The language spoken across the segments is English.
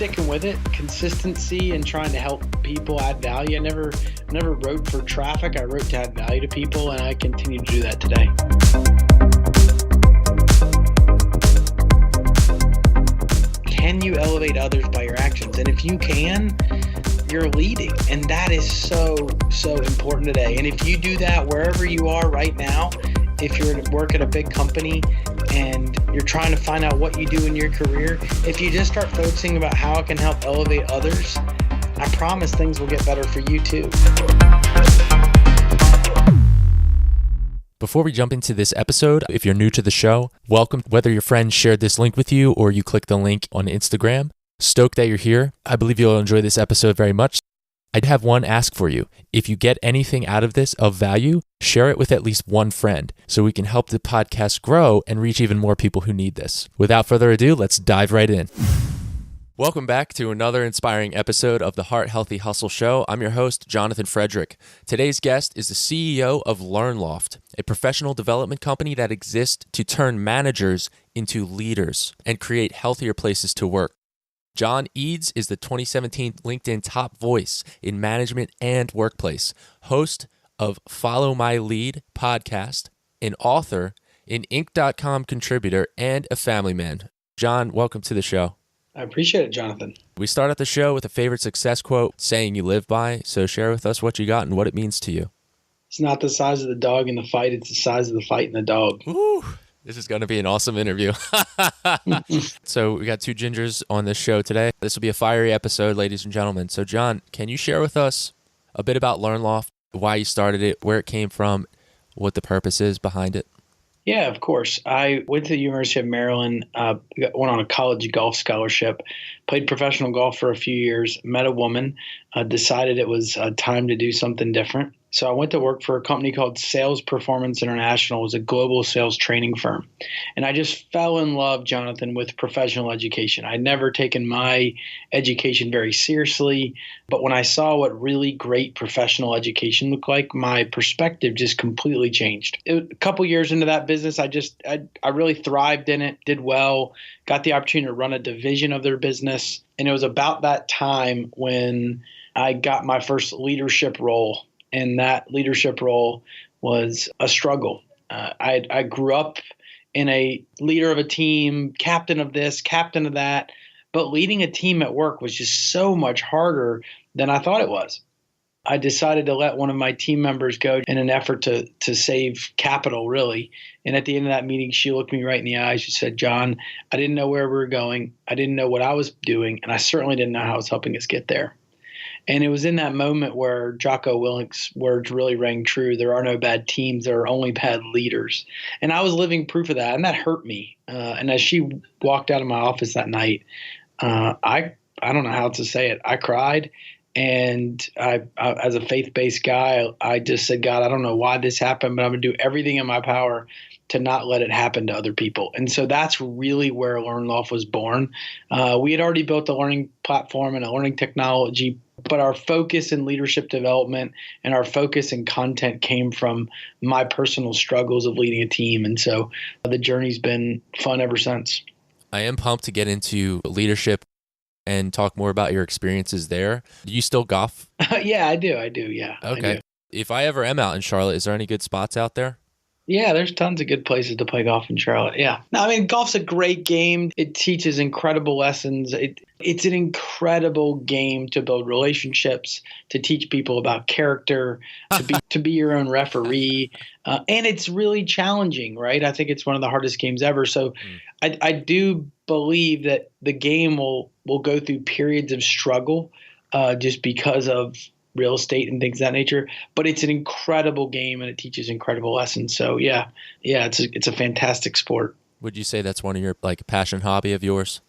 sticking with it, consistency, and trying to help people add value. I never wrote for traffic. I wrote to add value to people, and I continue to do that today. Can you elevate others by your actions? And if you can, you're leading. And that is so important today. And if you do that wherever you are right now, if you're at work at a big company and you're trying to find out what you do in your career, if you just start focusing about how it can help elevate others, I promise things will get better for you too. Before we jump into this episode, if you're new to the show, welcome. Whether your friend shared this link with you or you clicked the link on Instagram, stoked that you're here. I believe you'll enjoy this episode very much. I'd have one ask for you. If you get anything out of this of value, share it with at least one friend so we can help the podcast grow and reach even more people who need this. Without further ado, let's dive right in. Welcome back to another inspiring episode of the Heart Healthy Hustle Show. I'm your host, Jonathan Frederick. Today's guest is the CEO of LearnLoft, a professional development company that exists to turn managers into leaders and create healthier places to work. John Eades is the 2017 LinkedIn top voice in management and workplace, host of Follow My Lead podcast, an author, an Inc.com contributor, and a family man. John, welcome to the show. I appreciate it, Jonathan. We start out the show with a favorite success quote, saying you live by. So share with us what you got and what it means to you. It's not the size of the dog in the fight, it's the size of the fight in the dog. Woo! This is going to be an awesome interview. So we got two gingers on this show today. This will be a fiery episode, ladies and gentlemen. So John, can you share with us a bit about LearnLoft, why you started it, where it came from, what the purpose is behind it? Yeah, of course. I went to the University of Maryland, went on a college golf scholarship, played professional golf for a few years, met a woman, decided it was time to do something different. So I went to work for a company called Sales Performance International. It was a global sales training firm. And I just fell in love, Jonathan, with professional education. I'd never taken my education very seriously, but when I saw what really great professional education looked like, my perspective just completely changed. A couple years into that business, I really thrived in it, did well, got the opportunity to run a division of their business. And it was about that time when I got my first leadership role. And that leadership role was a struggle. I grew up in a leader of a team, captain of this, captain of that, but leading a team at work was just so much harder than I thought it was. I decided to let one of my team members go in an effort to save capital, really. And at the end of that meeting, she looked me right in the eyes. She said, "John, I didn't know where we were going. I didn't know what I was doing, and I certainly didn't know how I was helping us get there." And it was in that moment where Jocko Willink's words really rang true. There are no bad teams. There are only bad leaders. And I was living proof of that, and that hurt me. And as she walked out of my office that night, I don't know how to say it. I cried. And I, as a faith-based guy, I just said, "God, I don't know why this happened, but I'm going to do everything in my power to not let it happen to other people." And so that's really where LearnLoft was born. We had already built a learning platform and a learning technology, but our focus in leadership development and our focus in content came from my personal struggles of leading a team. And so the journey's been fun ever since. I am pumped to get into leadership and talk more about your experiences there. Do you still golf? Yeah, I do. Yeah. Okay. I do. If I ever am out in Charlotte, is there any good spots out there? Yeah, there's tons of good places to play golf in Charlotte. Yeah. No, I mean, golf's a great game. It teaches incredible lessons. It's an incredible game to build relationships, to teach people about character, to be your own referee. And it's really challenging, right? I think it's one of the hardest games ever. So I do believe that the game will go through periods of struggle just because of real estate and things of that nature, but it's an incredible game and it teaches incredible lessons. So yeah, it's a fantastic sport. Would you say that's one of your passion hobby of yours?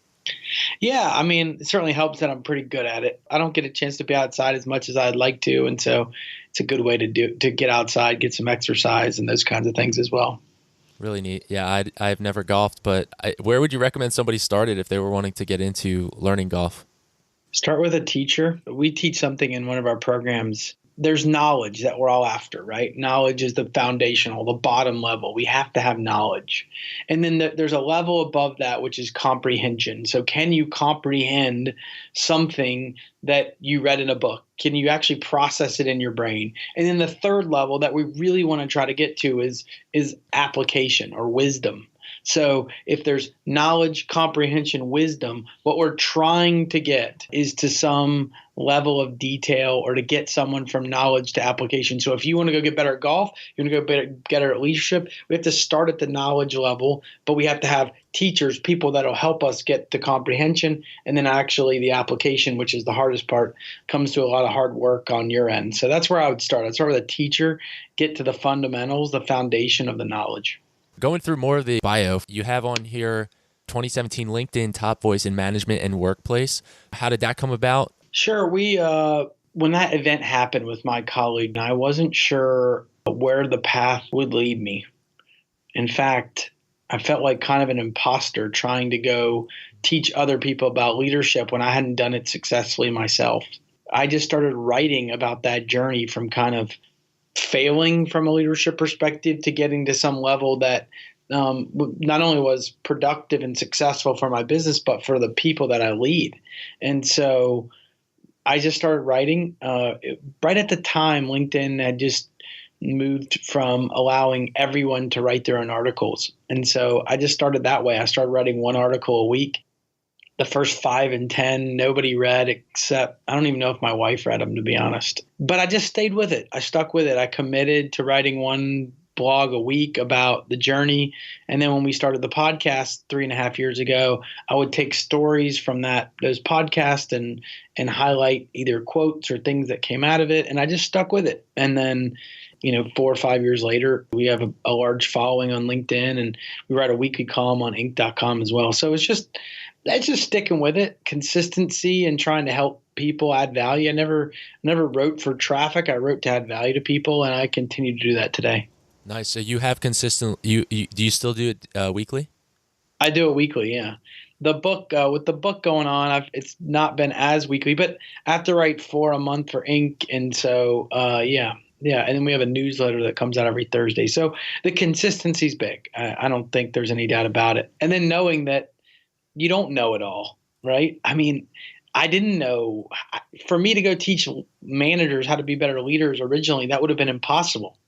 Yeah, I mean, it certainly helps that I'm pretty good at it. I don't get a chance to be outside as much as I'd like to, and so it's a good way to get outside, get some exercise and those kinds of things as well. Really neat. Yeah, I've never golfed, but where would you recommend somebody started if they were wanting to get into learning golf? Start with a teacher. We teach something in one of our programs there's knowledge that we're all after, right? Knowledge is the foundational, the bottom level. We have to have knowledge. And then there's a level above that, which is comprehension. So can you comprehend something that you read in a book? Can you actually process it in your brain? And then the third level that we really want to try to get to is application or wisdom. So if there's knowledge, comprehension, wisdom, what we're trying to get is to some level of detail or to get someone from knowledge to application. So if you want to go get better at golf, you want to go get better at leadership, we have to start at the knowledge level, but we have to have teachers, people that'll help us get to comprehension. And then actually the application, which is the hardest part, comes to a lot of hard work on your end. So that's where I would start. I'd start with a teacher, get to the fundamentals, the foundation of the knowledge. Going through more of the bio, you have on here 2017 LinkedIn Top Voice in Management and Workplace. How did that come about? Sure. When that event happened with my colleague, I wasn't sure where the path would lead me. In fact, I felt like kind of an imposter trying to go teach other people about leadership when I hadn't done it successfully myself. I just started writing about that journey from kind of failing from a leadership perspective to getting to some level that not only was productive and successful for my business, but for the people that I lead. And so I just started writing. Right at the time, LinkedIn had just moved from allowing everyone to write their own articles. And so I just started that way. I started writing one article a week. The first 5 and 10, nobody read except I don't even know if my wife read them, to be honest. But I just stayed with it. I stuck with it. I committed to writing one blog a week about the journey. And then when we started the podcast 3.5 years ago, I would take stories from those podcasts and highlight either quotes or things that came out of it. And I just stuck with it. And then 4 or 5 years later, we have a large following on LinkedIn, and we write a weekly column on Inc.com as well. So it's just sticking with it, consistency, and trying to help people add value. I never wrote for traffic. I wrote to add value to people, and I continue to do that today. Nice. So you have consistent. Do you still do it weekly? I do it weekly. Yeah. The book with the book going on, it's not been as weekly, but I have to write 4 a month for Inc. And so yeah. And then we have a newsletter that comes out every Thursday. So the consistency is big. I don't think there's any doubt about it. And then knowing that you don't know it all, right? I mean, I didn't know. For me to go teach managers how to be better leaders originally, that would have been impossible.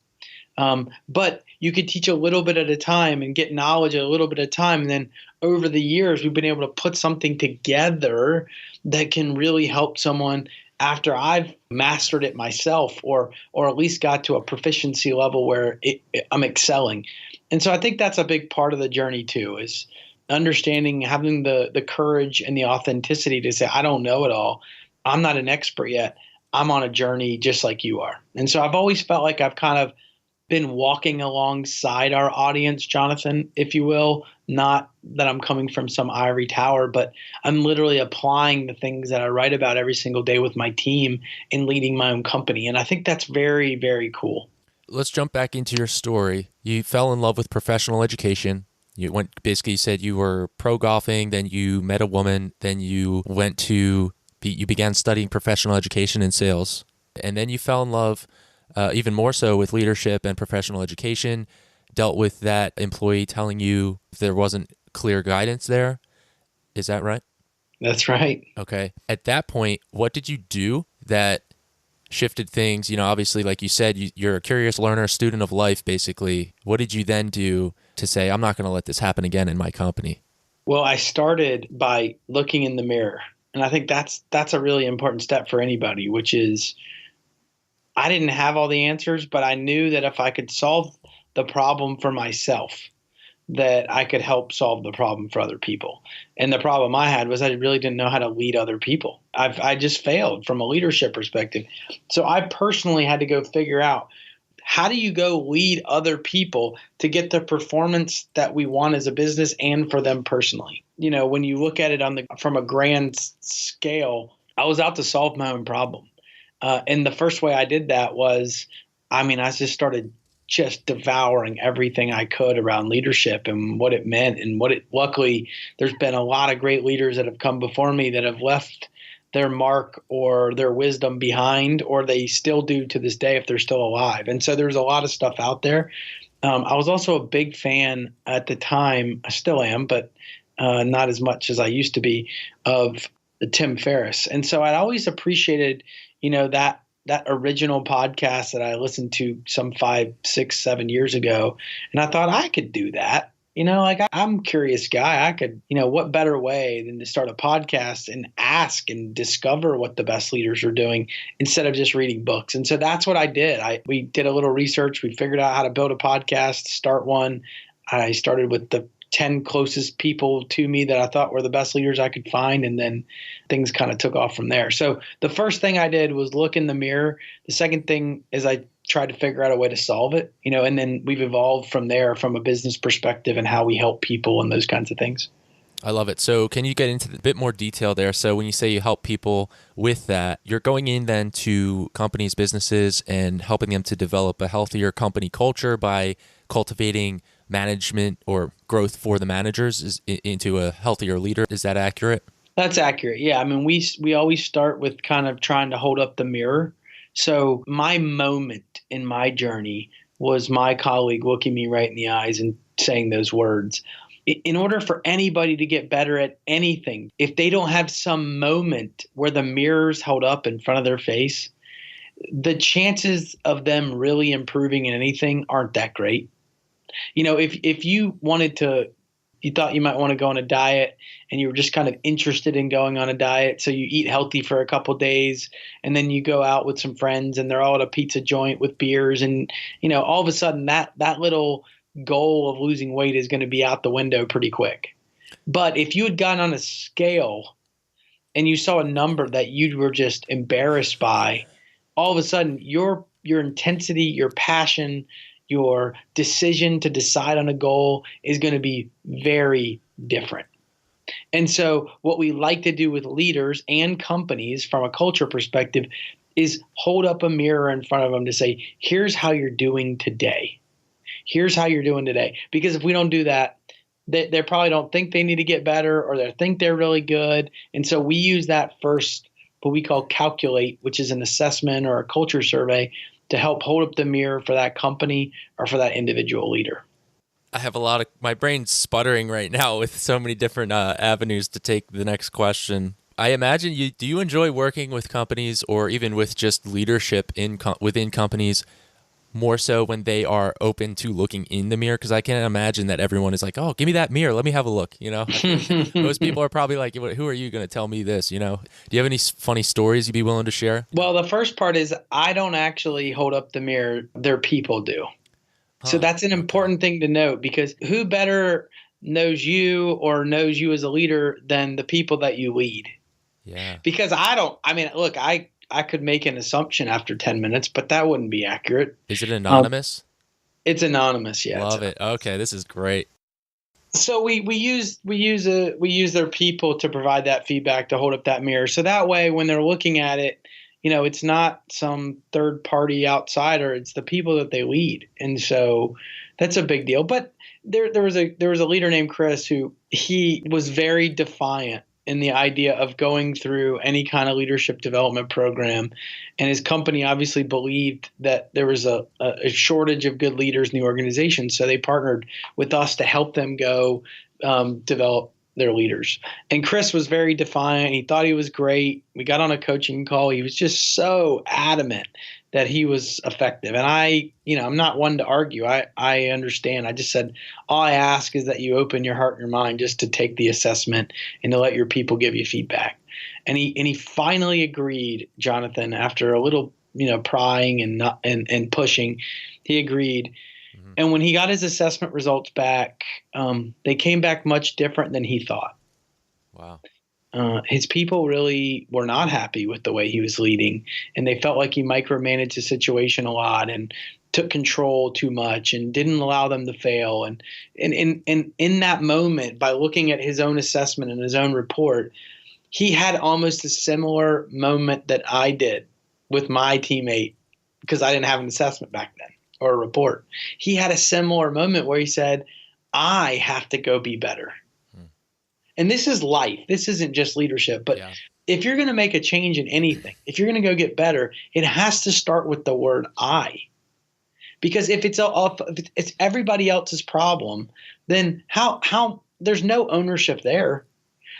But you could teach a little bit at a time and get knowledge a little bit at a time. And then over the years, we've been able to put something together that can really help someone after I've mastered it myself, or at least got to a proficiency level where I'm excelling. And so I think that's a big part of the journey too, is understanding, having the courage and the authenticity to say, I don't know it all. I'm not an expert yet. I'm on a journey just like you are. And so I've always felt like I've kind of been walking alongside our audience, Jonathan, if you will. Not that I'm coming from some ivory tower, but I'm literally applying the things that I write about every single day with my team in leading my own company. And I think that's very, very cool. Let's jump back into your story. You fell in love with professional education. You said you were pro golfing, then you met a woman, then you began studying professional education and sales. And then you fell in love even more so with leadership and professional education, dealt with that employee telling you there wasn't clear guidance there. Is that right? That's right. Okay. At that point, what did you do that shifted things? Obviously, like you said, you're a curious learner, student of life, basically. What did you then do to say, I'm not going to let this happen again in my company? Well, I started by looking in the mirror. And I think that's a really important step for anybody, which is I didn't have all the answers, but I knew that if I could solve the problem for myself, that I could help solve the problem for other people. And the problem I had was I really didn't know how to lead other people. I just failed from a leadership perspective. So I personally had to go figure out, how do you go lead other people to get the performance that we want as a business and for them personally? When you look at it from a grand scale, I was out to solve my own problem. And the first way I did that was, I just started just devouring everything I could around leadership and what it meant and luckily there's been a lot of great leaders that have come before me that have left their mark or their wisdom behind, or they still do to this day if they're still alive. And so there's a lot of stuff out there. I was also a big fan at the time, I still am, but not as much as I used to be, of Tim Ferriss. And so I'd always appreciated, that original podcast that I listened to some 5, 6, 7 years ago. And I thought I could do that. I'm a curious guy. I could, what better way than to start a podcast and ask and discover what the best leaders are doing instead of just reading books. And so that's what I did. We did a little research. We figured out how to build a podcast, start one. I started with the 10 closest people to me that I thought were the best leaders I could find. And then things kind of took off from there. So the first thing I did was look in the mirror. The second thing is I tried to figure out a way to solve it, and then we've evolved from there from a business perspective and how we help people and those kinds of things. I love it. So can you get into a bit more detail there? So when you say you help people with that, you're going in then to companies, businesses, and helping them to develop a healthier company culture by cultivating management or growth for the managers into a healthier leader. Is that accurate? That's accurate. Yeah. I mean, we always start with kind of trying to hold up the mirror. So my moment in my journey was my colleague looking me right in the eyes and saying those words. In order for anybody to get better at anything, if they don't have some moment where the mirror's held up in front of their face, the chances of them really improving in anything aren't that great. If you thought you might want to go on a diet and you were just kind of interested in going on a diet. So you eat healthy for a couple of days and then you go out with some friends and they're all at a pizza joint with beers. And, all of a sudden that little goal of losing weight is going to be out the window pretty quick. But if you had gotten on a scale and you saw a number that you were just embarrassed by, all of a sudden your intensity, your passion, your decision to decide on a goal is going to be very different. And so what we like to do with leaders and companies from a culture perspective is hold up a mirror in front of them to say, here's how you're doing today. Here's how you're doing today. Because if we don't do that, they probably don't think they need to get better or they think they're really good. And so we use that first, what we call calculate, which is an assessment or a culture survey to help hold up the mirror for that company or for that individual leader. I have my brain's sputtering right now with so many different avenues to take the next question. I imagine do you enjoy working with companies or even with just leadership within companies more so when they are open to looking in the mirror? Because I can't imagine that everyone is like, oh, give me that mirror. Let me have a look. Most people are probably like, who are you going to tell me this? Do you have any funny stories you'd be willing to share? Well, the first part is I don't actually hold up the mirror. Their people do. So that's an important thing to note, because who better knows you or knows you as a leader than the people that you lead? Yeah. Because look, I could make an assumption after 10 minutes, but that wouldn't be accurate. Is it anonymous? It's anonymous. Yeah. Love it. Okay. This is great. So we use their people to provide that feedback, to hold up that mirror. So that way, when they're looking at it, it's not some third party outsider. It's the people that they lead. And so that's a big deal. But there was a leader named Chris who he was very defiant in the idea of going through any kind of leadership development program. And his company obviously believed that there was a shortage of good leaders in the organization. So they partnered with us to help them go develop their leaders. And Chris was very defiant. He thought he was great. We got on a coaching call. He was just so adamant that he was effective. And I'm not one to argue. I understand. I just said, all I ask is that you open your heart and your mind just to take the assessment and to let your people give you feedback. And he finally agreed, Jonathan, after a little, prying and pushing, he agreed. Mm-hmm. And when he got his assessment results back, they came back much different than he thought. Wow. His people really were not happy with the way he was leading, and they felt like he micromanaged the situation a lot and took control too much and didn't allow them to fail. And in that moment, by looking at his own assessment and his own report, he had almost a similar moment that I did with my teammate, because I didn't have an assessment back then or a report. He had a similar moment where he said, I have to go be better. And this is life. This isn't just leadership. But Yeah. if you're going to make a change in anything, if you're going to go get better, it has to start with the word I. Because if it's everybody else's problem, then how there's no ownership there.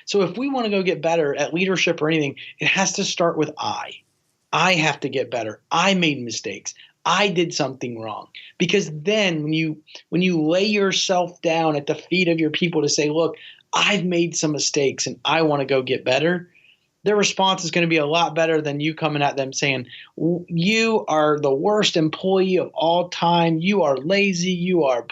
So if we want to go get better at leadership or anything, it has to start with I. I have to get better. I made mistakes. I did something wrong. Because then when you lay yourself down at the feet of your people to say, look, I've made some mistakes and I want to go get better, their response is going to be a lot better than you coming at them saying, you are the worst employee of all time. You are lazy. You are.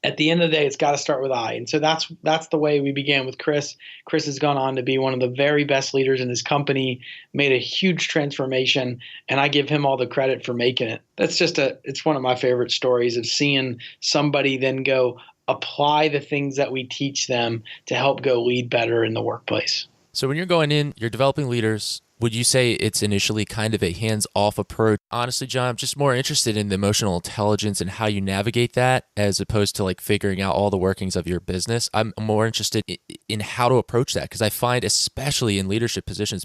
At the end of the day, it's got to start with I. And so that's the way we began with Chris. Chris has gone on to be one of the very best leaders in his company, made a huge transformation, and I give him all the credit for making it. It's one of my favorite stories of seeing somebody then go apply the things that we teach them to help go lead better in the workplace. So when you're going in, you're developing leaders. Would you say it's initially kind of a hands-off approach? Honestly, John, I'm just more interested in the emotional intelligence and how you navigate that as opposed to like figuring out all the workings of your business. I'm more interested in how to approach that because I find, especially in leadership positions,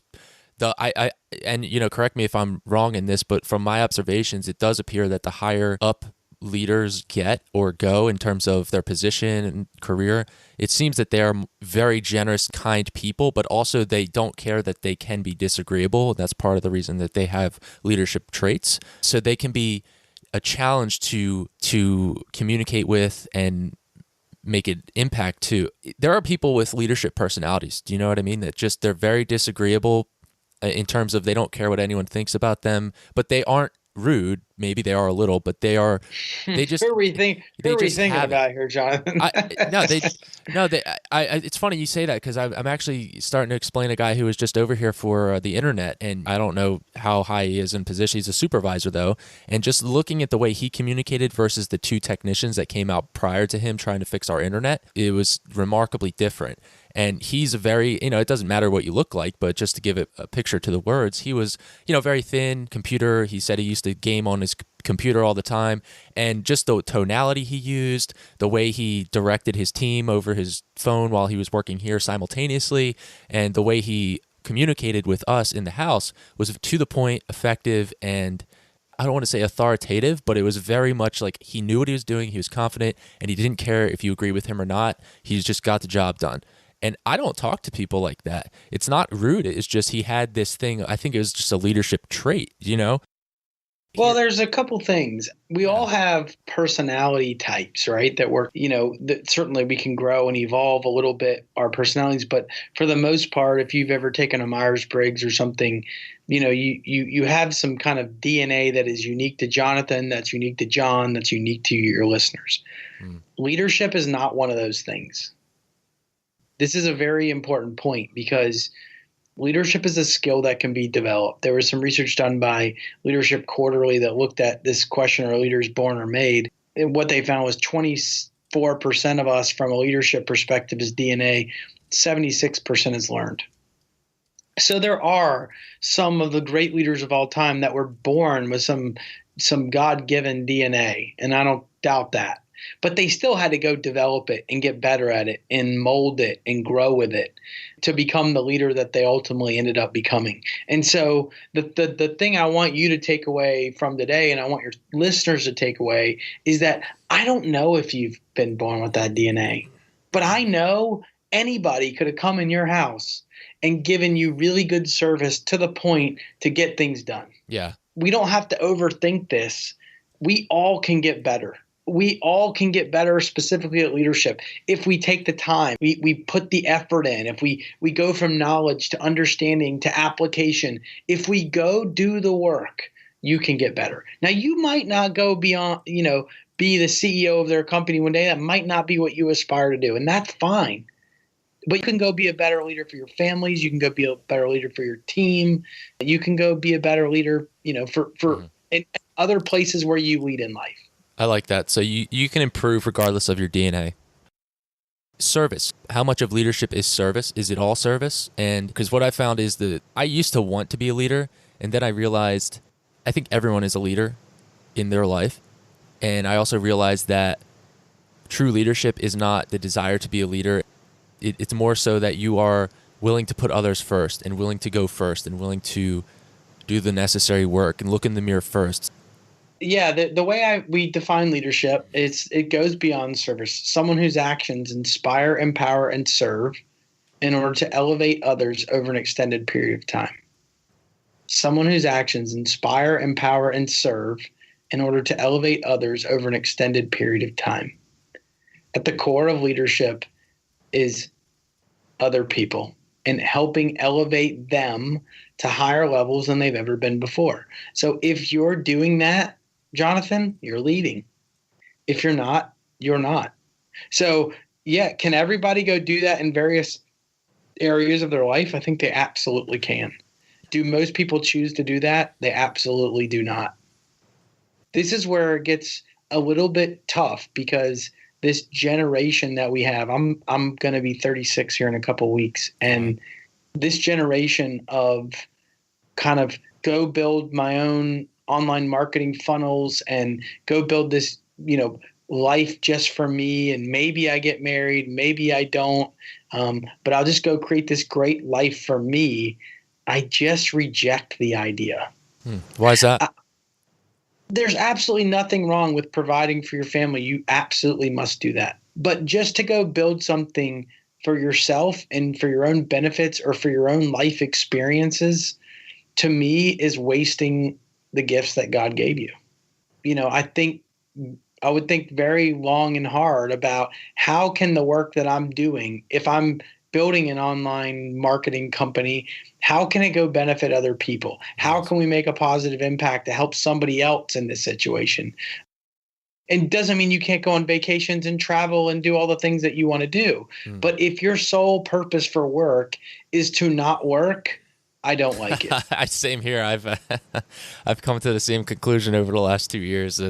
correct me if I'm wrong in this, but from my observations, it does appear that the higher up leaders get or go in terms of their position and career, it seems that they're very generous, kind people, but also they don't care that they can be disagreeable. That's part of the reason that they have leadership traits. So they can be a challenge to communicate with and make an impact to. There are people with leadership personalities. Do you know what I mean? That just they're very disagreeable in terms of they don't care what anyone thinks about them, but they aren't rude. Maybe they are a little, but they just who are we thinking about here, Jonathan? It's funny you say that because I'm actually starting to explain a guy who was just over here for the internet, and I don't know how high he is in position. He's a supervisor though, and just looking at the way he communicated versus the two technicians that came out prior to him trying to fix our internet, it was remarkably different. And he's a very, it doesn't matter what you look like, but just to give it a picture to the words, he was, very thin computer. He said he used to game on his computer all the time. And just the tonality he used, the way he directed his team over his phone while he was working here simultaneously, and the way he communicated with us in the house was to the point, effective, and I don't want to say authoritative, but it was very much like he knew what he was doing. He was confident, and he didn't care if you agree with him or not. He's just got the job done. And I don't talk to people like that. It's not rude. It's just he had this thing. I think it was just a leadership trait, Well, there's a couple things. We all have personality types, right? That work, that certainly we can grow and evolve a little bit our personalities. But for the most part, if you've ever taken a Myers-Briggs or something, you have some kind of DNA that is unique to Jonathan, that's unique to John, that's unique to your listeners. Leadership is not one of those things. This is a very important point because leadership is a skill that can be developed. There was some research done by Leadership Quarterly that looked at this question, are leaders born or made? And what they found was 24% of us from a leadership perspective is DNA, 76% is learned. So there are some of the great leaders of all time that were born with some God-given DNA, and I don't doubt that. But they still had to go develop it and get better at it and mold it and grow with it to become the leader that they ultimately ended up becoming. And so the thing I want you to take away from today, and I want your listeners to take away, is that I don't know if you've been born with that DNA, but I know anybody could have come in your house and given you really good service to the point to get things done. Yeah. We don't have to overthink this. We all can get better. We all can get better, specifically at leadership, if we take the time, we put the effort in, if we go from knowledge to understanding to application. If we go do the work, you can get better. Now, you might not go beyond, be the CEO of their company one day. That might not be what you aspire to do, and that's fine. But you can go be a better leader for your families. You can go be a better leader for your team. You can go be a better leader, for in other places where you lead in life. I like that. So you can improve regardless of your DNA. Service. How much of leadership is service? Is it all service? And because what I found is that I used to want to be a leader, and then I realized I think everyone is a leader in their life. And I also realized that true leadership is not the desire to be a leader. It's more so that you are willing to put others first and willing to go first and willing to do the necessary work and look in the mirror first. Yeah, the way we define leadership is it goes beyond service. Someone whose actions inspire, empower, and serve in order to elevate others over an extended period of time. Someone whose actions inspire, empower, and serve in order to elevate others over an extended period of time. At the core of leadership is other people and helping elevate them to higher levels than they've ever been before. So if you're doing that, Jonathan, you're leading. If you're not, you're not. So, yeah, can everybody go do that in various areas of their life? I think they absolutely can. Do most people choose to do that? They absolutely do not. This is where it gets a little bit tough because this generation that we have, I'm going to be 36 here in a couple of weeks, and this generation of kind of go build my own online marketing funnels and go build this, life just for me, and maybe I get married, maybe I don't, but I'll just go create this great life for me. I just reject the idea. Why is that? There's absolutely nothing wrong with providing for your family. You absolutely must do that. But just to go build something for yourself and for your own benefits or for your own life experiences, to me, is wasting the gifts that God gave you. I would think very long and hard about how can the work that I'm doing, if I'm building an online marketing company, how can it go benefit other people? How can we make a positive impact to help somebody else in this situation? And it doesn't mean you can't go on vacations and travel and do all the things that you want to do. But if your sole purpose for work is to not work, I don't like it. Same here. I've come to the same conclusion over the last 2 years.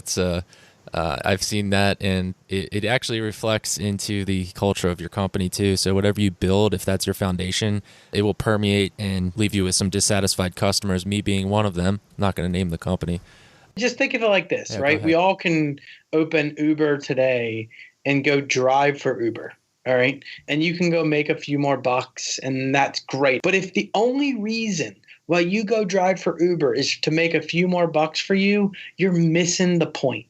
I've seen that, and it actually reflects into the culture of your company too. So whatever you build, if that's your foundation, it will permeate and leave you with some dissatisfied customers, me being one of them. I'm not going to name the company. Just think of it like this, right? We all can open Uber today and go drive for Uber. All right. And you can go make a few more bucks, and that's great. But if the only reason why you go drive for Uber is to make a few more bucks for you, you're missing the point.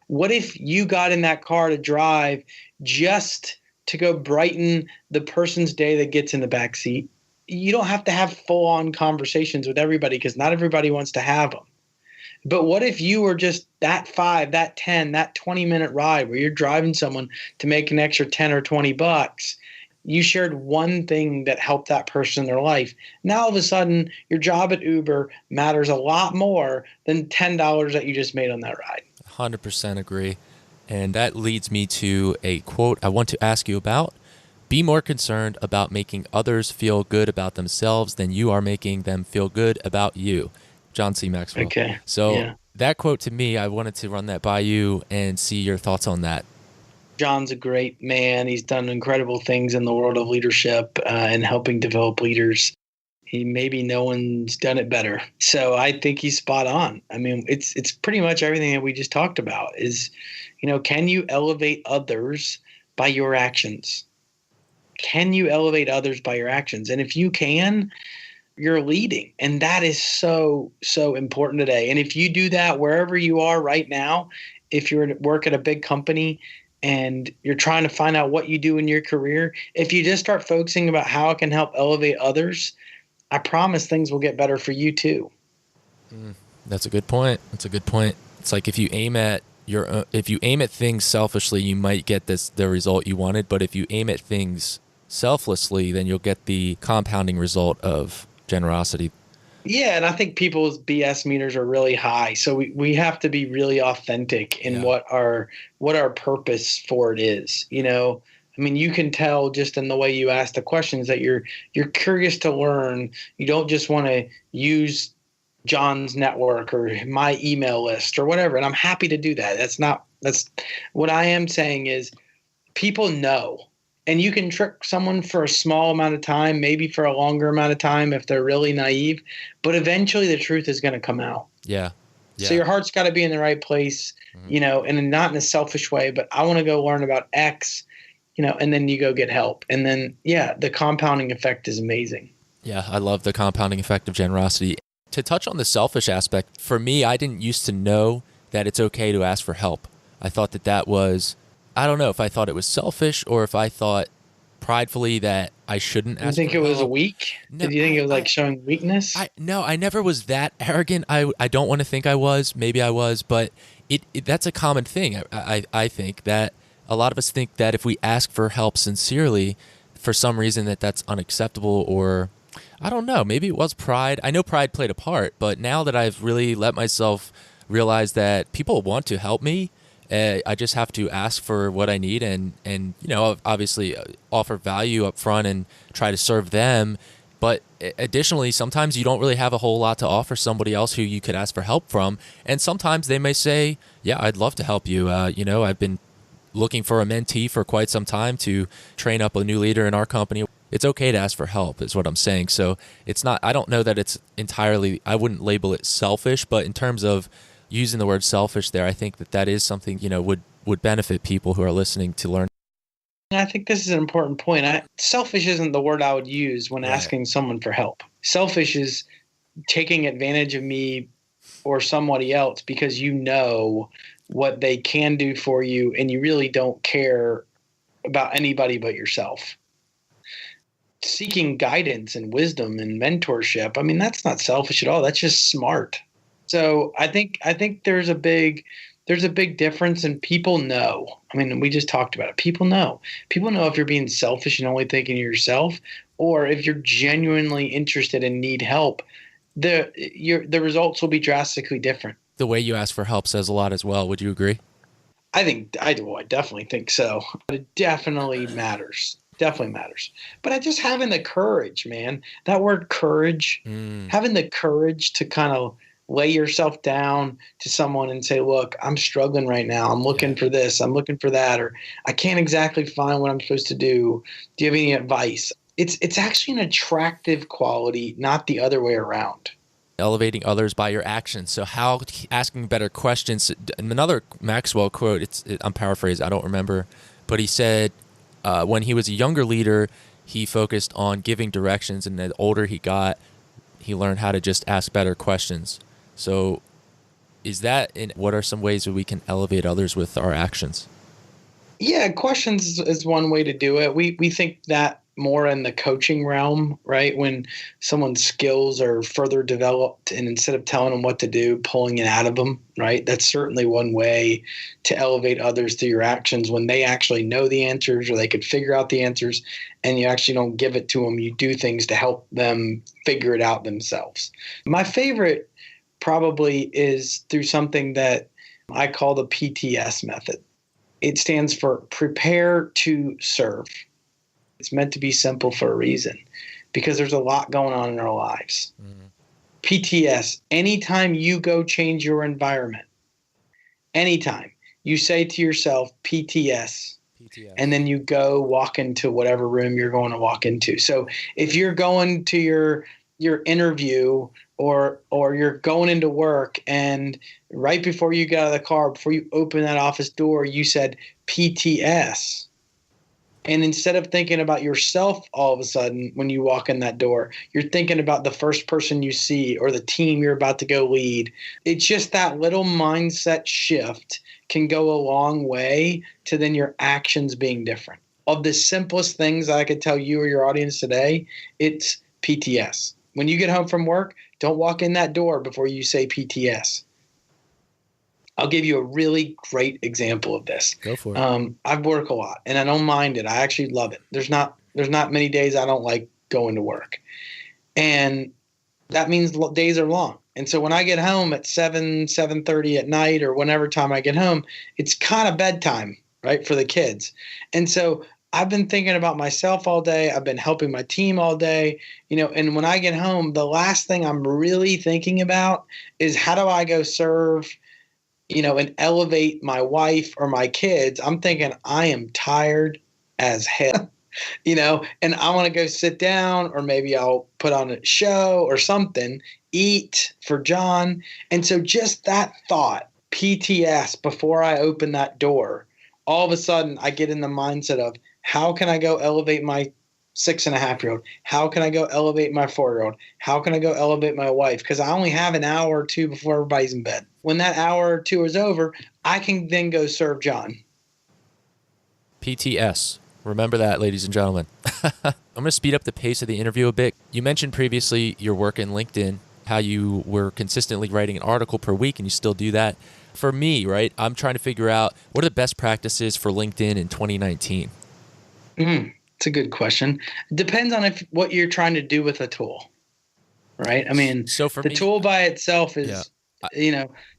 What if you got in that car to drive just to go brighten the person's day that gets in the back seat? You don't have to have full-on conversations with everybody because not everybody wants to have them. But what if you were just that 5, that 10, that 20-minute ride where you're driving someone to make an extra 10 or 20 bucks? You shared one thing that helped that person in their life. Now all of a sudden, your job at Uber matters a lot more than $10 that you just made on that ride. 100% agree. And that leads me to a quote I want to ask you about. Be more concerned about making others feel good about themselves than you are making them feel good about you. John C. Maxwell. Okay. So that quote, to me, I wanted to run that by you and see your thoughts on that. John's a great man. He's done incredible things in the world of leadership and helping develop leaders. Maybe no one's done it better. So I think he's spot on. I mean, it's pretty much everything that we just talked about is, can you elevate others by your actions? Can you elevate others by your actions? And if you can, you're leading. And that is so, so important today. And if you do that wherever you are right now, if you're at work at a big company and you're trying to find out what you do in your career, if you just start focusing about how it can help elevate others, I promise things will get better for you too. That's a good point. It's like if you aim at things selfishly, you might get the result you wanted. But if you aim at things selflessly, then you'll get the compounding result of generosity. Yeah, and I think people's BS meters are really high, so we have to be really authentic in what our purpose for it is. I mean, you can tell just in the way you ask the questions that you're curious to learn. You don't just want to use John's network or my email list or whatever. And I'm happy to do that. That's what I am saying is people know. And you can trick someone for a small amount of time, maybe for a longer amount of time if they're really naive. But eventually the truth is going to come out. Yeah. So your heart's got to be in the right place, and not in a selfish way, but I want to go learn about X. and then you go get help. And then, yeah, the compounding effect is amazing. Yeah, I love the compounding effect of generosity. To touch on the selfish aspect, for me, I didn't used to know that it's okay to ask for help. I thought that was, I don't know if I thought it was selfish or if I thought pridefully that I shouldn't You ask think for it was help. weak? No, Did you think it was like showing weakness? No, I never was that arrogant. I don't want to think I was. Maybe I was, but that's a common thing. I think that a lot of us think that if we ask for help sincerely, for some reason that's unacceptable, or I don't know. Maybe it was pride. I know pride played a part, but now that I've really let myself realize that people want to help me, I just have to ask for what I need and obviously offer value up front and try to serve them. But additionally, sometimes you don't really have a whole lot to offer somebody else who you could ask for help from. And sometimes they may say, yeah, I'd love to help you. I've been looking for a mentee for quite some time to train up a new leader in our company. It's okay to ask for help is what I'm saying. So it's not, I don't know that it's entirely, I wouldn't label it selfish, but in terms of using the word selfish there, I think that is something, would benefit people who are listening to learn. I think this is an important point. Selfish isn't the word I would use when Right. asking someone for help. Selfish is taking advantage of me or somebody else because you know what they can do for you and you really don't care about anybody but yourself. Seeking guidance and wisdom and mentorship, I mean, that's not selfish at all. That's just smart. So I think there's a big difference, and people know. I mean, we just talked about it. People know. People know if you're being selfish and only thinking of yourself, or if you're genuinely interested and need help. The results will be drastically different. The way you ask for help says a lot as well. Would you agree? I definitely think so. But it definitely matters. Definitely matters. But I just having the courage, man. That word courage, having the courage to kind of lay yourself down to someone and say, look, I'm struggling right now. I'm looking for this. I'm looking for that. Or I can't exactly find what I'm supposed to do. Do you have any advice? It's actually an attractive quality, not the other way around. Elevating others by your actions. So how asking better questions. Another Maxwell quote, I'm paraphrasing, I don't remember, but he said when he was a younger leader, he focused on giving directions, and the older he got, he learned how to just ask better questions. So what are some ways that we can elevate others with our actions? Yeah, questions is one way to do it. We think that more in the coaching realm, right? When someone's skills are further developed and instead of telling them what to do, pulling it out of them, right? That's certainly one way to elevate others through your actions when they actually know the answers or they could figure out the answers and you actually don't give it to them. You do things to help them figure it out themselves. My favorite probably is through something that I call the PTS method. It stands for prepare to serve. It's meant to be simple for a reason because there's a lot going on in our lives. PTS, anytime you go change your environment, anytime you say to yourself PTS, and then you go walk into whatever room you're going to walk into. So if you're going to your interview or you're going into work and right before you get out of the car, before you open that office door, you said PTS. And instead of thinking about yourself all of a sudden when you walk in that door, you're thinking about the first person you see or the team you're about to go lead. It's just that little mindset shift can go a long way to then your actions being different. Of the simplest things I could tell you or your audience today, it's PTS. When you get home from work, don't walk in that door before you say PTS. I'll give you a really great example of this. Go for it. I work a lot, and I don't mind it. I actually love it. There's not many days I don't like going to work, and that means days are long. And so when I get home at 7:30 at night, or whenever time I get home, it's kind of bedtime, right, for the kids. And so I've been thinking about myself all day. I've been helping my team all day, and when I get home, the last thing I'm really thinking about is how do I go serve and elevate my wife or my kids. I'm thinking I am tired as hell, and I want to go sit down, or maybe I'll put on a show or something, eat for John. And so just that thought, PTS, before I open that door, all of a sudden I get in the mindset of how can I go elevate my 6.5-year-old? How can I go elevate my 4-year-old? How can I go elevate my wife? Because I only have an hour or two before everybody's in bed. When that hour or two is over, I can then go serve John. PTS. Remember that, ladies and gentlemen. I'm going to speed up the pace of the interview a bit. You mentioned previously your work in LinkedIn, how you were consistently writing an article per week, and you still do that. For me, right, I'm trying to figure out what are the best practices for LinkedIn in 2019? It's a good question. It depends on what you're trying to do with a tool, right? I mean, so for the me, tool by itself is,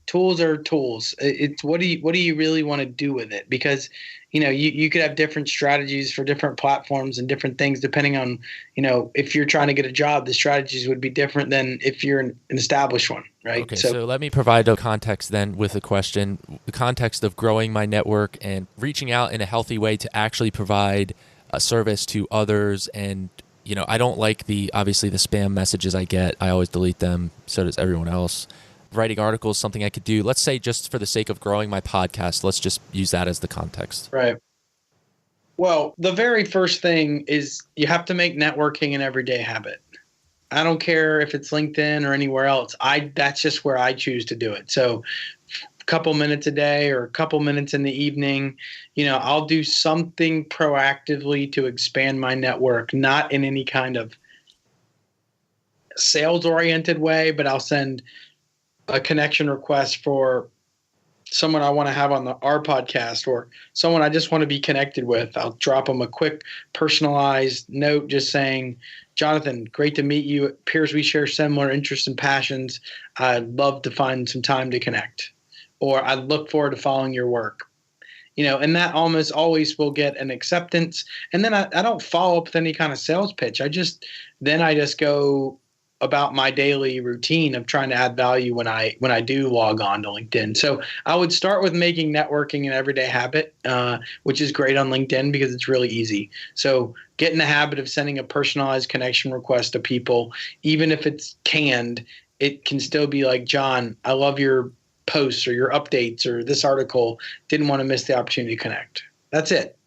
tools are tools. It's what do you really want to do with it? Because, you could have different strategies for different platforms and different things depending on, if you're trying to get a job, the strategies would be different than if you're an established one, right? Okay, so let me provide a context then with a question. The context of growing my network and reaching out in a healthy way to actually provide a service to others. And, I don't like obviously the spam messages I get. I always delete them. So does everyone else. Writing articles, something I could do. Let's say just for the sake of growing my podcast, let's just use that as the context. Right. Well, the very first thing is you have to make networking an everyday habit. I don't care if it's LinkedIn or anywhere else. That's just where I choose to do it. So a couple minutes a day or a couple minutes in the evening, I'll do something proactively to expand my network, not in any kind of sales-oriented way, but I'll send a connection request for someone I want to have on our podcast or someone I just want to be connected with. I'll drop them a quick personalized note just saying, Jonathan, great to meet you. It appears we share similar interests and passions. I'd love to find some time to connect, or I look forward to following your work. And that almost always will get an acceptance. And then I don't follow up with any kind of sales pitch. I just go about my daily routine of trying to add value when I do log on to LinkedIn. So I would start with making networking an everyday habit, which is great on LinkedIn because it's really easy. So get in the habit of sending a personalized connection request to people, even if it's canned. It can still be like, John, I love your posts or your updates or this article. Didn't want to miss the opportunity to connect. That's it.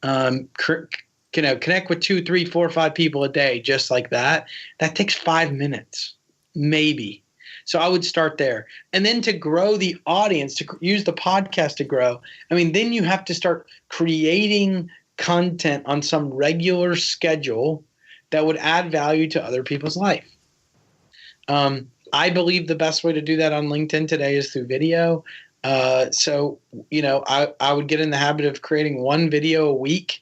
Connect with 2, 3, 4, 5 people a day, just like that. That takes 5 minutes, maybe. So I would start there. And then to grow the audience, to use the podcast to grow, then you have to start creating content on some regular schedule that would add value to other people's life. I believe the best way to do that on LinkedIn today is through video. So I would get in the habit of creating one video a week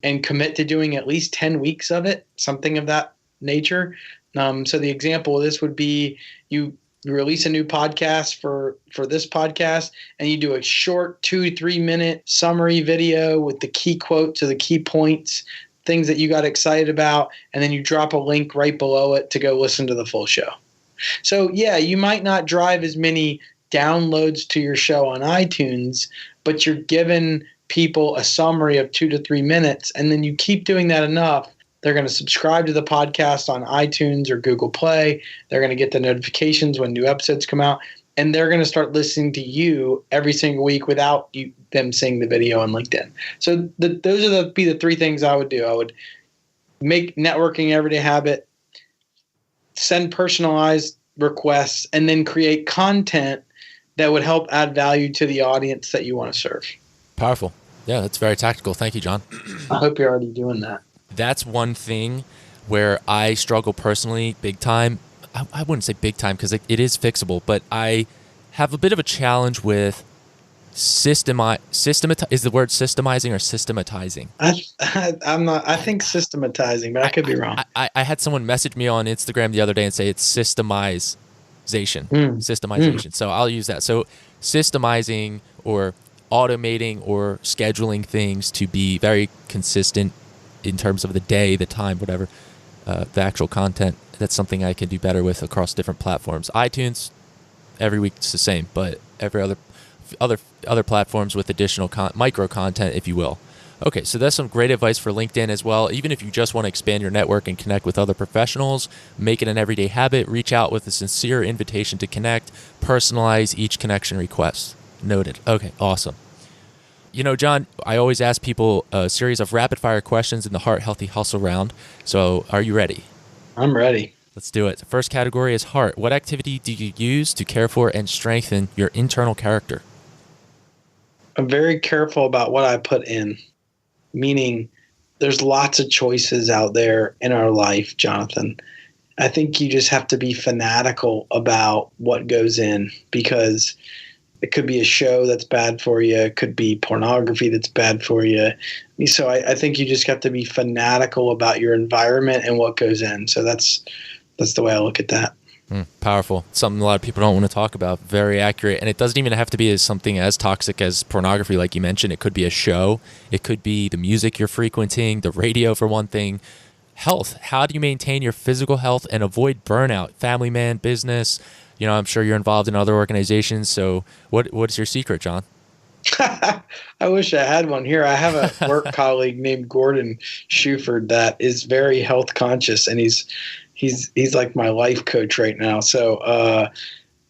and commit to doing at least 10 weeks of it, something of that nature. So the example of this would be you release a new podcast for this podcast, and you do a short 2-3 minute summary video with the key quotes or the key points, things that you got excited about, and then you drop a link right below it to go listen to the full show. So yeah, you might not drive as many downloads to your show on iTunes, but you're given people a summary of 2 to 3 minutes, and then you keep doing that enough, they're going to subscribe to the podcast on iTunes or Google Play. They're going to get the notifications when new episodes come out, and they're going to start listening to you every single week without them seeing the video on LinkedIn. So those are the 3 things I would do. I would make networking everyday habit, send personalized requests, and then create content that would help add value to the audience that you want to serve. Powerful. Yeah, that's very tactical. Thank you, John. I hope you're already doing that. That's one thing where I struggle personally big time. I wouldn't say big time because it is fixable, but I have a bit of a challenge with is the word systemizing or systematizing? I think systematizing, but I could be wrong. I had someone message me on Instagram the other day and say it's systemization. Systemization. So I'll use that. So systemizing or automating or scheduling things to be very consistent in terms of the day, the time, whatever, the actual content. That's something I can do better with across different platforms. iTunes, every week it's the same, but every other platforms with additional micro content, if you will. Okay, so that's some great advice for LinkedIn as well. Even if you just want to expand your network and connect with other professionals, make it an everyday habit, reach out with a sincere invitation to connect, personalize each connection request. Noted. Okay, awesome. John, I always ask people a series of rapid fire questions in the Heart Healthy Hustle round. So are you ready? I'm ready. Let's do it. The first category is heart. What activity do you use to care for and strengthen your internal character? I'm very careful about what I put in, meaning there's lots of choices out there in our life, Jonathan. I think you just have to be fanatical about what goes in, because it could be a show that's bad for you. It could be pornography that's bad for you. So I think you just have to be fanatical about your environment and what goes in. So that's the way I look at that. Powerful. Something a lot of people don't want to talk about. Very accurate. And it doesn't even have to be something as toxic as pornography, like you mentioned. It could be a show. It could be the music you're frequenting, the radio for one thing. Health. How do you maintain your physical health and avoid burnout? Family man, business. I'm sure you're involved in other organizations. So what's your secret, John? I wish I had one here. I have a work colleague named Gordon Shuford that is very health conscious, and he's like my life coach right now. So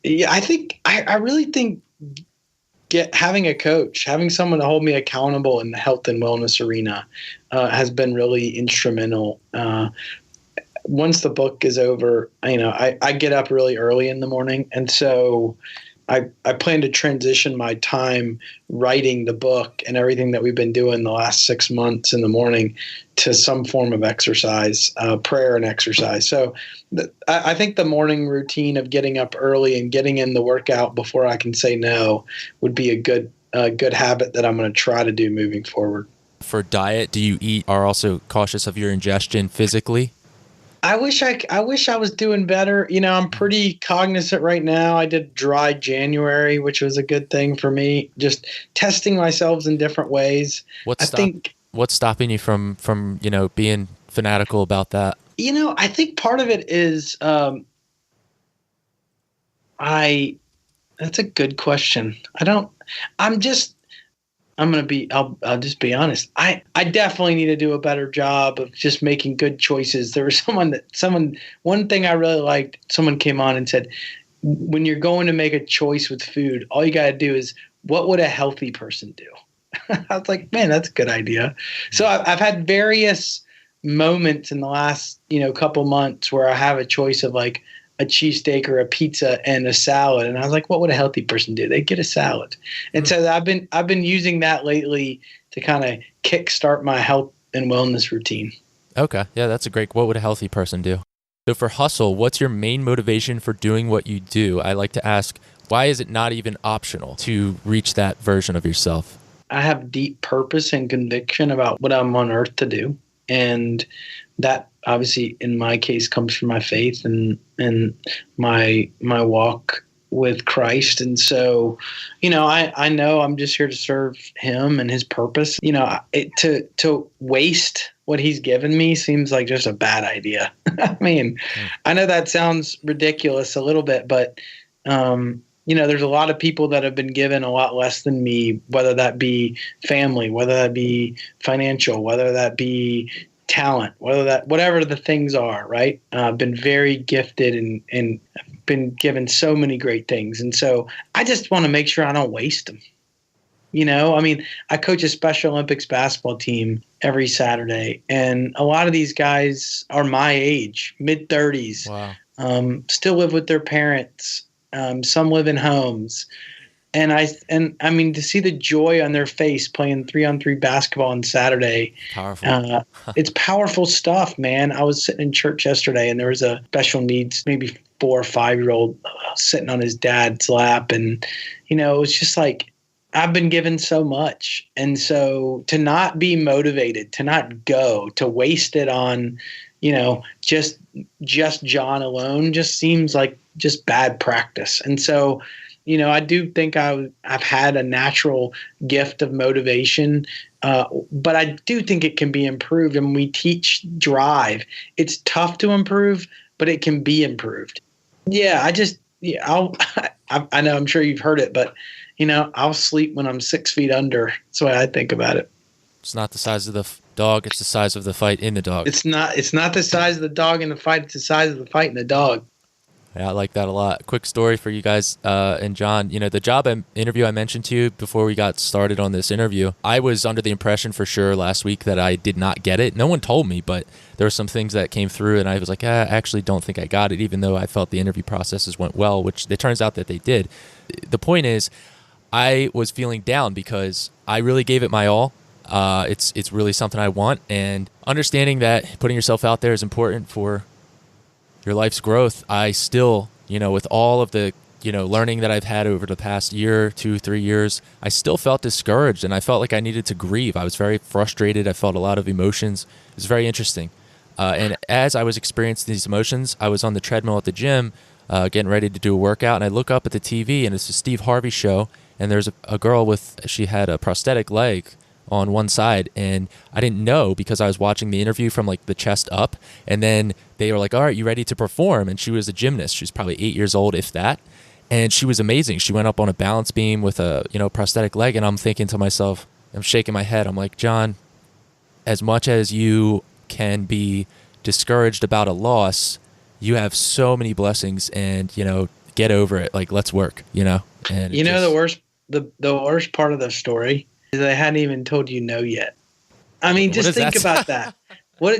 yeah, I really think having a coach, having someone to hold me accountable in the health and wellness arena has been really instrumental. Once the book is over, I get up really early in the morning, and so I plan to transition my time writing the book and everything that we've been doing the last 6 months in the morning to some form of exercise, prayer and exercise. So I think the morning routine of getting up early and getting in the workout before I can say no would be a good habit that I'm going to try to do moving forward. For diet, do you are also cautious of your ingestion physically? I wish I was doing better. I'm pretty cognizant right now. I did dry January, which was a good thing for me. Just testing myself in different ways. What's stopping you from being fanatical about that? I think part of it is that's a good question. I'll just be honest. I definitely need to do a better job of just making good choices. There was one thing I really liked, someone came on and said, when you're going to make a choice with food, all you got to do is, what would a healthy person do? I was like, man, that's a good idea. So I've had various moments in the last, couple months where I have a choice of like a cheesesteak or a pizza and a salad. And I was like, what would a healthy person do? They get a salad. And so I've been using that lately to kind of kickstart my health and wellness routine. Okay. Yeah, that's a great, what would a healthy person do? So for hustle, what's your main motivation for doing what you do? I like to ask, why is it not even optional to reach that version of yourself? I have deep purpose and conviction about what I'm on earth to do. And that obviously in my case comes from my faith and my walk with Christ. And so, I know I'm just here to serve him and his purpose. To waste what he's given me seems like just a bad idea. I mean, I know that sounds ridiculous a little bit, but there's a lot of people that have been given a lot less than me, whether that be family, whether that be financial, whether that be talent, whatever the things are, right? I've been very gifted and been given so many great things. And so I just want to make sure I don't waste them. I coach a Special Olympics basketball team every Saturday, and a lot of these guys are my age, mid-30s. Wow. Still live with their parents. Some live in homes. And I mean, to see the joy on their face playing 3-on-3 basketball on Saturday, powerful. It's powerful stuff, man. I was sitting in church yesterday, and there was a special needs, maybe 4 or 5-year-old sitting on his dad's lap. And, it was just like, I've been given so much. And so to not be motivated, to not go, to waste it on, just John alone just seems like just bad practice. And so, I do think I've had a natural gift of motivation, but I do think it can be improved. And when we teach drive, it's tough to improve, but it can be improved. Yeah, I know, I'm sure you've heard it, but, I'll sleep when I'm 6 feet under. That's the way I think about it. It's not the size of the dog, it's the size of the fight in the dog. It's not the size of the dog in the fight, it's the size of the fight in the dog. Yeah, I like that a lot. Quick story for you guys and John. The job interview I mentioned to you before we got started on this interview, I was under the impression for sure last week that I did not get it. No one told me, but there were some things that came through and I was like, I actually don't think I got it, even though I felt the interview processes went well, which it turns out that they did. The point is, I was feeling down because I really gave it my all. It's really something I want, and understanding that putting yourself out there is important for your life's growth. I still, with all of the, learning that I've had over the past year, 2-3 years, I still felt discouraged and I felt like I needed to grieve. I was very frustrated. I felt a lot of emotions. It was very interesting. And as I was experiencing these emotions, I was on the treadmill at the gym, getting ready to do a workout, and I look up at the TV and it's a Steve Harvey show. And there's a girl she had a prosthetic leg on one side, and I didn't know because I was watching the interview from like the chest up, and then they were like, all right, you ready to perform? And she was a gymnast. She was probably 8 years old, if that. And she was amazing. She went up on a balance beam with a, prosthetic leg. And I'm thinking to myself, I'm shaking my head. I'm like, John, as much as you can be discouraged about a loss, you have so many blessings, and, get over it. Like, let's work, And the worst part of the story is I hadn't even told you no yet. I mean, just think about that.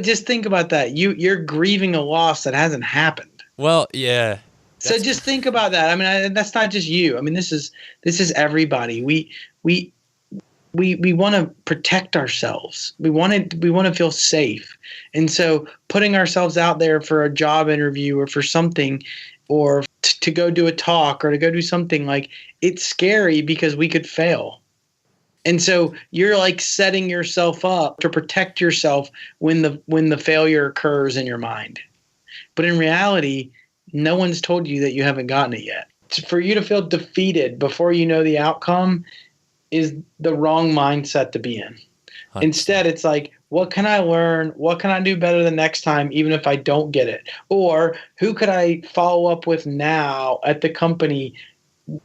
Just think about that. You're grieving a loss that hasn't happened. Well, yeah. So just think about that. I mean, that's not just you. I mean, this is everybody. We want to protect ourselves. We want to feel safe. And so putting ourselves out there for a job interview or for something, or to go do a talk or to go do something, like, it's scary because we could fail. And so you're like setting yourself up to protect yourself when the failure occurs in your mind. But in reality, no one's told you that you haven't gotten it yet. For you to feel defeated before you know the outcome is the wrong mindset to be in. 100%. Instead, it's like, what can I learn? What can I do better the next time, even if I don't get it? Or who could I follow up with now at the company,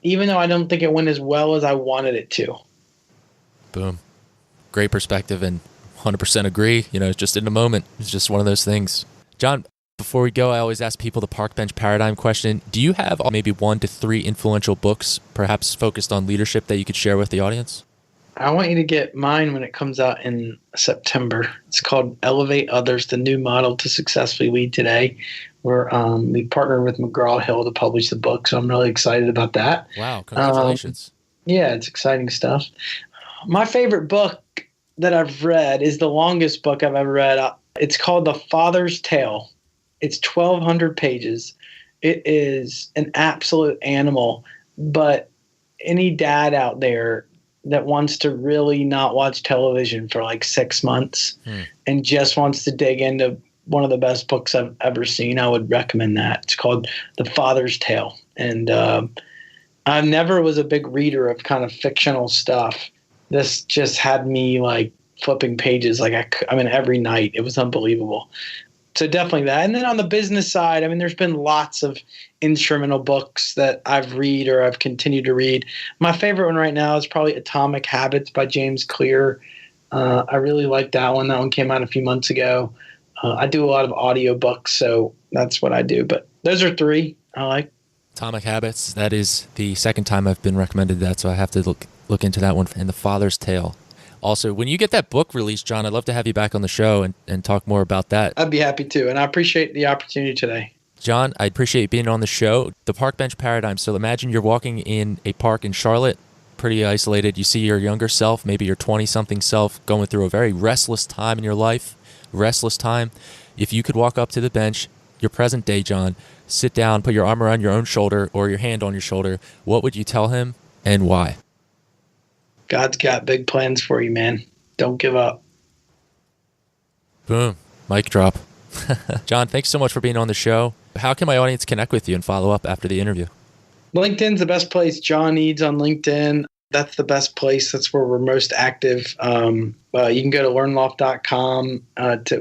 even though I don't think it went as well as I wanted it to? Boom. Great perspective, and 100% agree. It's just in the moment. It's just one of those things. John, before we go, I always ask people the park bench paradigm question. Do you have maybe 1 to 3 influential books, perhaps focused on leadership, that you could share with the audience? I want you to get mine when it comes out in September. It's called Elevate Others, the New Model to Successfully Lead Today. We partnered with McGraw-Hill to publish the book, so I'm really excited about that. Wow, congratulations. Yeah, it's exciting stuff. My favorite book that I've read is the longest book I've ever read. It's called The Father's Tale. It's 1,200 pages. It is an absolute animal, but any dad out there that wants to really not watch television for like 6 months and just wants to dig into one of the best books I've ever seen, I would recommend that. It's called The Father's Tale. And I never was a big reader of kind of fictional stuff. This just had me like flipping pages every night. It was unbelievable. So definitely that. And then on the business side, there's been lots of instrumental books that I've read or I've continued to read. My favorite one right now is probably Atomic Habits by James Clear. I really like that one. That one came out a few months ago. I do a lot of audiobooks, so that's what I do. But those are 3 I like. Atomic Habits, that is the second time I've been recommended that, so I have to look into that one. And The Father's Tale. Also, when you get that book released, John, I'd love to have you back on the show and talk more about that. I'd be happy to, and I appreciate the opportunity today. John, I appreciate you being on the show. The park bench paradigm. So imagine you're walking in a park in Charlotte, pretty isolated. You see your younger self, maybe your 20-something self, going through a very restless time in your life. Restless time. If you could walk up to the bench, your present day John, sit down, put your arm around your own shoulder or your hand on your shoulder, what would you tell him and why? God's got big plans for you, man. Don't give up. Boom. Mic drop. John, thanks so much for being on the show. How can my audience connect with you and follow up after the interview? LinkedIn's the best place. John Eades on LinkedIn. That's the best place. That's where we're most active. You can go to learnloft.com.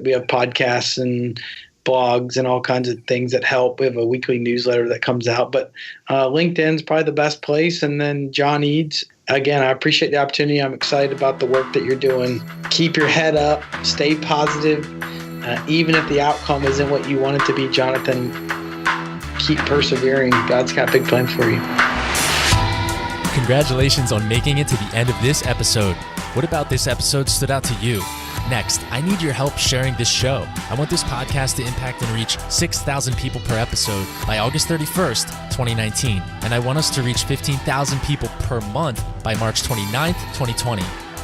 We have podcasts and blogs and all kinds of things that help. We have a weekly newsletter that comes out. But LinkedIn's probably the best place. And then John Eades. Again, I appreciate the opportunity. I'm excited about the work that you're doing. Keep your head up. Stay positive. Even if the outcome isn't what you want it to be, Jonathan, keep persevering. God's got big plans for you. Congratulations on making it to the end of this episode. What about this episode stood out to you? Next, I need your help sharing this show. I want this podcast to impact and reach 6,000 people per episode by August 31st, 2019. And I want us to reach 15,000 people per month by March 29th, 2020.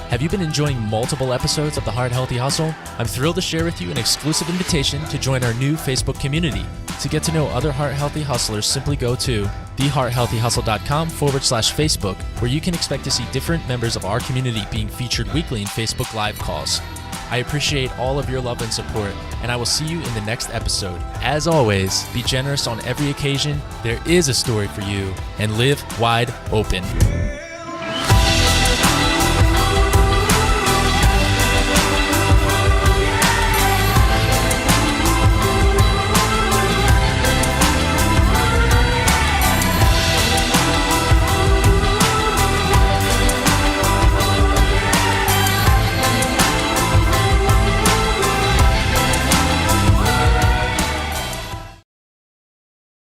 Have you been enjoying multiple episodes of The Heart Healthy Hustle? I'm thrilled to share with you an exclusive invitation to join our new Facebook community. To get to know other Heart Healthy Hustlers, simply go to thehearthealthyhustle.com/Facebook, where you can expect to see different members of our community being featured weekly in Facebook Live calls. I appreciate all of your love and support, and I will see you in the next episode. As always, be generous on every occasion. There is a story for you, and live wide open.